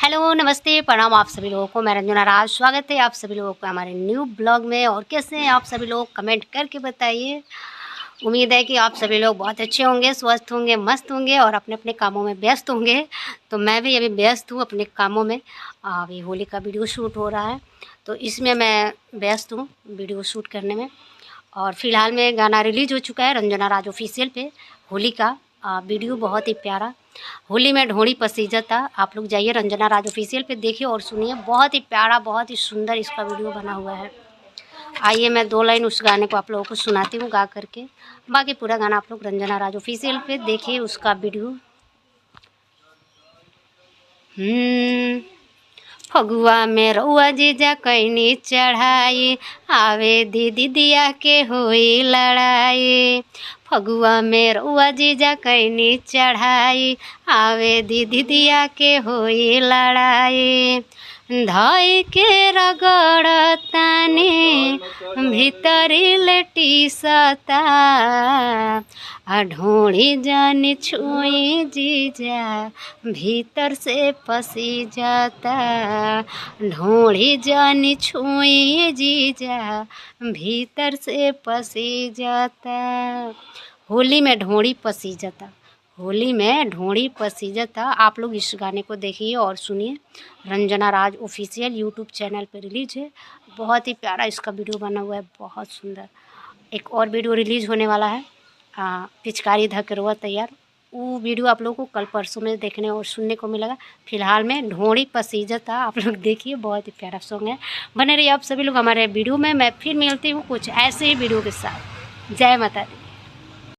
Hello, नमस्ते, प्रणाम आप सभी लोगों को। मैं रंजना राज, स्वागत है आप सभी लोगों का हमारे न्यू ब्लॉग में। और कैसे हैं आप सभी लोग, कमेंट करके बताइए। उम्मीद है कि आप सभी लोग बहुत अच्छे होंगे, स्वस्थ होंगे, मस्त होंगे और अपने अपने कामों में व्यस्त होंगे। तो मैं भी अभी व्यस्त हूँ अपने कामों में। अभी होली का वीडियो शूट हो रहा है, तो इसमें मैं व्यस्त हूँ वीडियो शूट करने में। और फिलहाल में गाना रिलीज़ हो चुका है रंजना राज ऑफिशियल पे, होली का वीडियो बहुत ही प्यारा। होली में ढोड़ी पसीजा था। आप लोग जाइए रंजना राज ऑफिशियल पे देखिए और सुनिए, बहुत ही प्यारा, बहुत ही सुंदर इसका वीडियो बना हुआ है। आइए मैं 2 लाइन उस गाने को आप लोगों को सुनाती हूँ गा करके। बाकी पूरा गाना आप लोग रंजना राज ऑफिशियल पे देखिए उसका वीडियो। फगुआ में रउआ जीजा कैनी चढ़ाई, आवे दीदी दिया के होई लड़ाई। फगुआ में रउआ जीजा कैनी चढ़ाई, आवे दीदी दिया के होई लड़ाई। धई के रगड़तानी भीतरी लेटी सता, ढोड़ी जानी छुई जीजा भीतर से पसी जाता। ढोड़ी जानी छुई जीजा भीतर से पसी जाता। होली में ढोड़ी पसी जाता, होली में ढोड़ी पसी जाता। आप लोग इस गाने को देखिए और सुनिए। रंजना राज ऑफिशियल यूट्यूब चैनल पर रिलीज है। बहुत ही प्यारा इसका वीडियो बना हुआ है, बहुत सुंदर। एक और वीडियो रिलीज़ होने वाला है, पिचकारी धकरवा तैयार। वो वीडियो आप लोगों को कल परसों में देखने और सुनने को मिलेगा। फिलहाल में ढोड़ी पसीजता, आप लोग देखिए, बहुत ही प्यारा सॉन्ग है। बने रहिए आप सभी लोग हमारे वीडियो में। मैं फिर मिलती हूँ कुछ ऐसे ही वीडियो के साथ। जय माता दी।